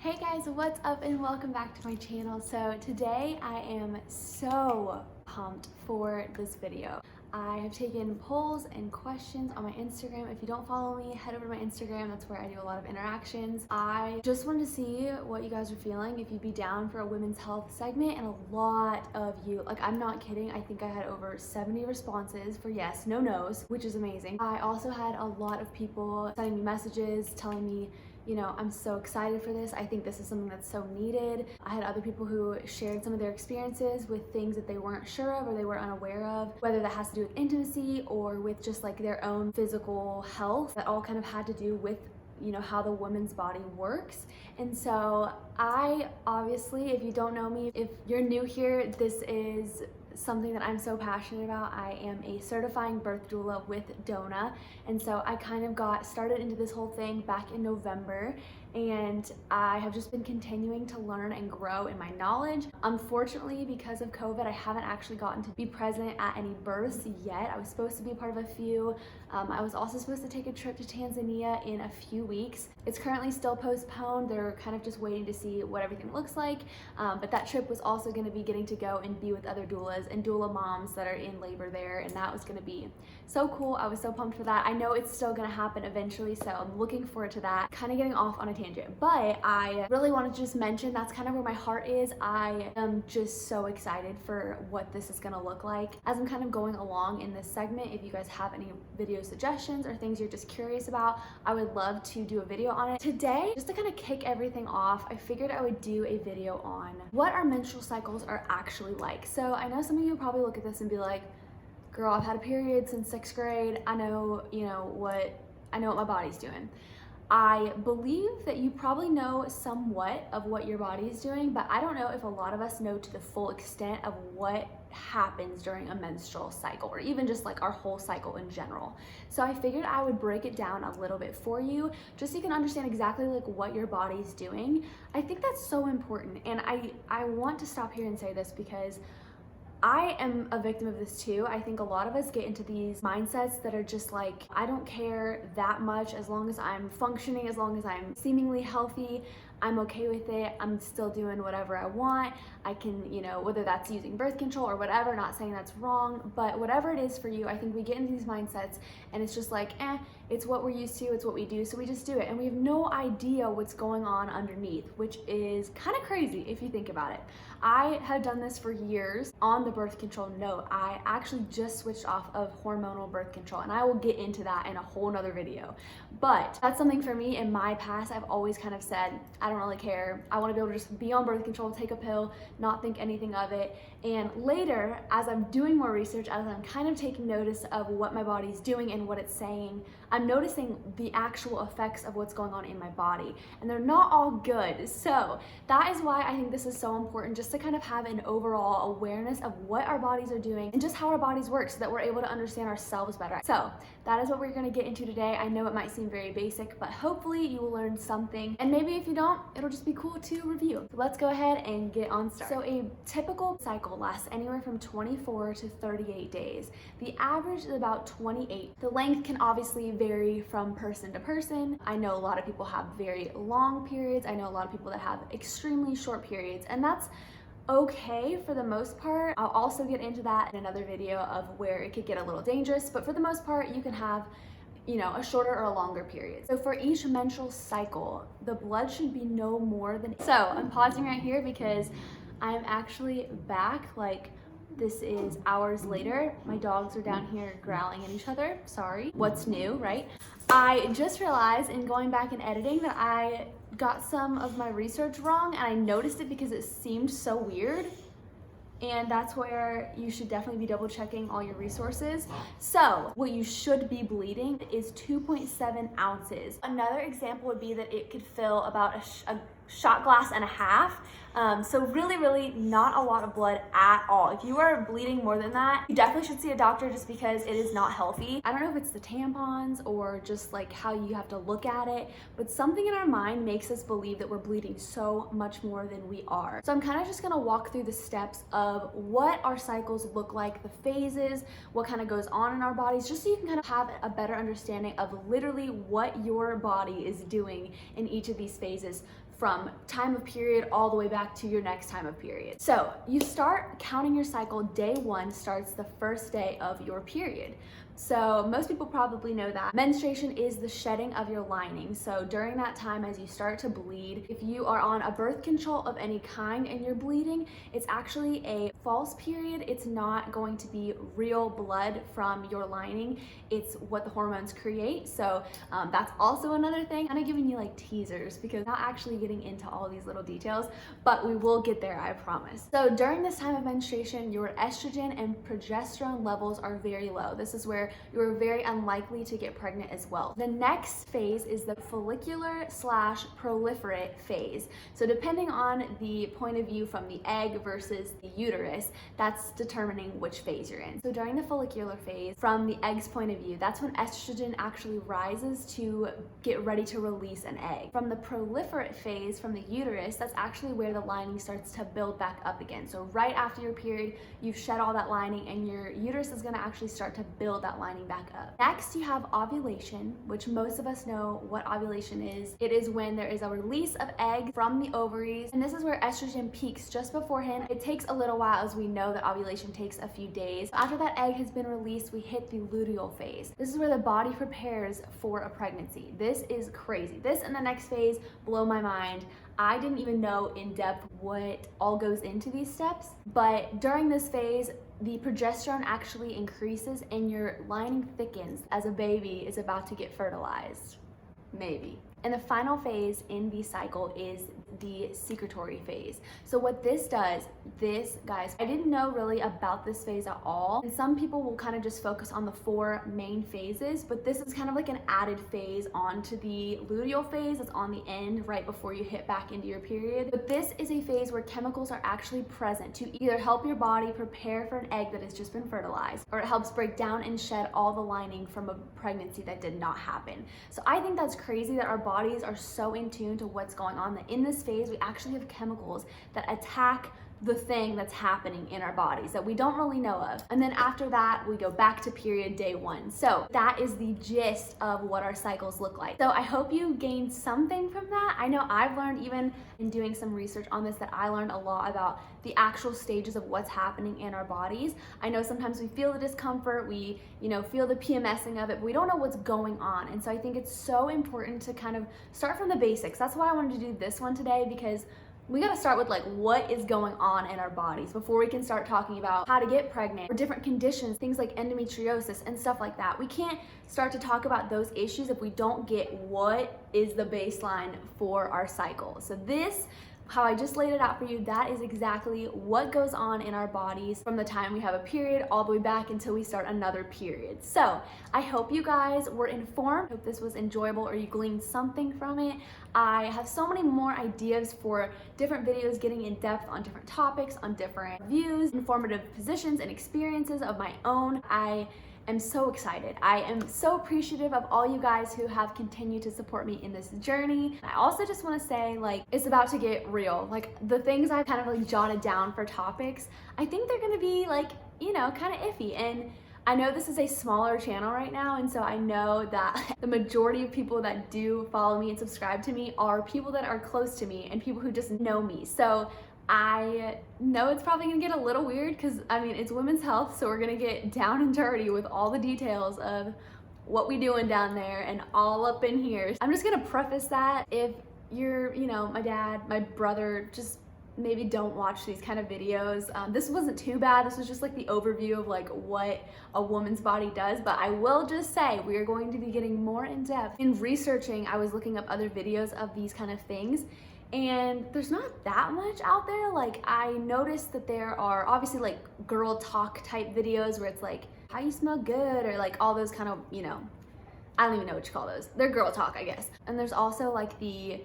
Hey guys, what's up and welcome back to my channel. So today I am so pumped for this video. I have taken polls and questions on my Instagram. If you don't follow me, head over to my Instagram. That's where I do a lot of interactions. I just wanted to see what you guys are feeling, if you'd be down for a women's health segment, and a lot of you, like I'm not kidding, I think I had over 70 responses for yes, no nos, which is amazing. I also had a lot of people sending me messages telling me, you know, I'm so excited for this. I think this is something that's so needed. I had other people who shared some of their experiences with things that they weren't sure of or they were unaware of, whether that has to do with intimacy or with just like their own physical health. That all kind of had to do with, you know, how the woman's body works. And so I obviously, if you don't know me, if you're new here, this is something that I'm so passionate about. I am a certifying birth doula with DONA, and so I kind of got started into this whole thing back in November, and I have just been continuing to learn and grow in my knowledge. Unfortunately, because of COVID, I haven't actually gotten to be present at any births yet. I was supposed to be a part of a few. I was also supposed to take a trip to Tanzania in a few weeks. It's currently still postponed. They're kind of just waiting to see what everything looks like, but that trip was also going to be getting to go and be with other doulas and doula moms that are in labor there, and that was going to be so cool. I was so pumped for that. I know it's still going to happen eventually, so I'm looking forward to that. Kind of getting off on a tangent, but I really wanted to just mention that's kind of where my heart is. I am just so excited for what this is going to look like as I'm kind of going along in this segment. If you guys have any video suggestions or things you're just curious about, I would love to do a video on it. Today, just to kind of kick everything off, I figured I would do a video on what our menstrual cycles are actually like. So I know some of you probably look at this and be like, girl, I've had a period since 6th grade. I know what my body's doing. I believe that you probably know somewhat of what your body is doing, but I don't know if a lot of us know to the full extent of what happens during a menstrual cycle, or even just like our whole cycle in general. So I figured I would break it down a little bit for you, just so you can understand exactly like what your body's doing. I think that's so important, and I want to stop here and say this because I am a victim of this too. I think a lot of us get into these mindsets that are just like, I don't care that much as long as I'm functioning, as long as I'm seemingly healthy, I'm okay with it. I'm still doing whatever I want. I can, whether that's using birth control or whatever, not saying that's wrong, but whatever it is for you, I think we get into these mindsets and it's just like, it's what we're used to, it's what we do, so we just do it. And we have no idea what's going on underneath, which is kind of crazy if you think about it. I have done this for years. On the birth control note, I actually just switched off of hormonal birth control, and I will get into that in a whole nother video. But that's something for me in my past. I've always kind of said, I don't really care. I want to be able to just be on birth control, take a pill, not think anything of it. And later, as I'm doing more research, as I'm kind of taking notice of what my body's doing and what it's saying, I'm noticing the actual effects of what's going on in my body, and they're not all good. So that is why I think this is so important, just to kind of have an overall awareness of what our bodies are doing and just how our bodies work, so that we're able to understand ourselves better. So that is what we're going to get into today. I know it might seem very basic, but hopefully you will learn something, and maybe if you don't, it'll just be cool to review. So let's go ahead and get on started. So a typical cycle lasts anywhere from 24 to 38 days. The average is about 28. The length can obviously vary from person to person. I know a lot of people have very long periods. I know a lot of people that have extremely short periods, and that's okay for the most part. I'll also get into that in another video of where it could get a little dangerous, but for the most part, you can have a shorter or a longer period. So for each menstrual cycle, the blood should be no more than... So I'm pausing right here because I'm actually back. Like, this is hours later. My dogs are down here growling at each other. Sorry. What's new, right? I just realized in going back and editing that I got some of my research wrong, and I noticed it because it seemed so weird. And that's where you should definitely be double checking all your resources. So what you should be bleeding is 2.7 ounces. Another example would be that it could fill about a shot glass and a half. So really not a lot of blood at all. If you are bleeding more than that, you definitely should see a doctor, just because it is not healthy. I don't know if it's the tampons or just like how you have to look at it, but something in our mind makes us believe that we're bleeding so much more than we are. So I'm kind of just gonna walk through the steps of what our cycles look like, the phases, what kind of goes on in our bodies, just so you can kind of have a better understanding of literally what your body is doing in each of these phases. from time of period all the way back to your next time of period. So you start counting your cycle, day 1 starts the first day of your period. So most people probably know that menstruation is the shedding of your lining. So during that time, as you start to bleed, if you are on a birth control of any kind and you're bleeding, it's actually a false period. It's not going to be real blood from your lining. It's what the hormones create. So that's also another thing. I'm kind of giving you like teasers because I'm not actually getting into all these little details, but we will get there, I promise. So during this time of menstruation, your estrogen and progesterone levels are very low. This is where you're very unlikely to get pregnant as well. The next phase is the follicular/proliferate phase. So depending on the point of view from the egg versus the uterus, that's determining which phase you're in. So during the follicular phase, from the egg's point of view, that's when estrogen actually rises to get ready to release an egg. From the proliferate phase, from the uterus, that's actually where the lining starts to build back up again. So right after your period, you've shed all that lining and your uterus is gonna actually start to build that lining back up. Next, you have ovulation, which most of us know what ovulation is. It is when there is a release of egg from the ovaries, and this is where estrogen peaks just beforehand. It takes a little while, as we know that ovulation takes a few days. After that egg has been released, we hit the luteal phase. This is where the body prepares for a pregnancy. This is crazy. This and the next phase blow my mind. I didn't even know in depth what all goes into these steps, but during this phase, the progesterone actually increases and your lining thickens as a baby is about to get fertilized. Maybe. And the final phase in the cycle is the secretory phase. So what this does, guys, I didn't know really about this phase at all. And some people will kind of just focus on the 4 main phases, but this is kind of like an added phase onto the luteal phase. It's on the end right before you hit back into your period. But this is a phase where chemicals are actually present to either help your body prepare for an egg that has just been fertilized, or it helps break down and shed all the lining from a pregnancy that did not happen. So I think that's crazy that our bodies are so in tune to what's going on that in this phase we actually have chemicals that attack the thing that's happening in our bodies that we don't really know of. And then after that, we go back to period day 1. So that is the gist of what our cycles look like. So I hope you gained something from that. I know I've learned, even in doing some research on this, that I learned a lot about the actual stages of what's happening in our bodies. I know sometimes we feel the discomfort, we, feel the PMSing of it, but we don't know what's going on. And so I think it's so important to kind of start from the basics. That's why I wanted to do this one today, because we gotta start with like what is going on in our bodies before we can start talking about how to get pregnant or different conditions, things like endometriosis and stuff like that. We can't start to talk about those issues if we don't get what is the baseline for our cycle. So this, how I just laid it out for you, that is exactly what goes on in our bodies from the time we have a period all the way back until we start another period. So I hope you guys were informed. I hope this was enjoyable or you gleaned something from it. I have so many more ideas for different videos getting in depth on different topics, on different views, informative positions and experiences of my own. I am so excited. I am so appreciative of all you guys who have continued to support me in this journey. I also just want to say, it's about to get real. The things I've kind of jotted down for topics, I think they're gonna be kind of iffy. And I know this is a smaller channel right now, and so I know that the majority of people that do follow me and subscribe to me are people that are close to me and people who just know me. So I know it's probably gonna get a little weird because it's women's health, so we're gonna get down and dirty with all the details of what we doing down there and all up in here. I'm just gonna preface that if you're, my dad, my brother, just maybe don't watch these kind of videos. This wasn't too bad. This was just the overview of what a woman's body does, but I will just say we are going to be getting more in depth. In researching, I was looking up other videos of these kind of things, and there's not that much out there. I noticed that there are obviously girl talk type videos where it's how you smell good, or all those kind of, I don't even know what you call those. They're girl talk, I guess. And there's also the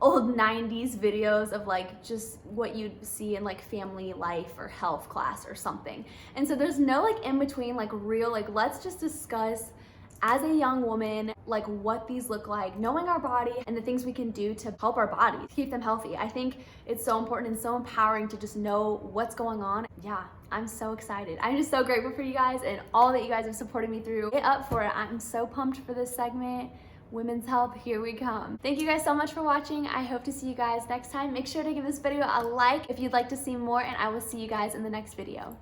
old 90s videos of just what you'd see in family life or health class or something. And so there's no in between real let's just discuss as a young woman what these look like, knowing our body and the things we can do to help our bodies keep them healthy. I think it's so important and so empowering to just know what's going on. Yeah, I'm so excited. I'm just so grateful for you guys and all that you guys have supported me through. Get up for it. I'm so pumped for this segment. women's health, here we come. Thank you guys so much for watching. I hope to see you guys next time. Make sure to give this video a like if you'd like to see more, and I will see you guys in the next video.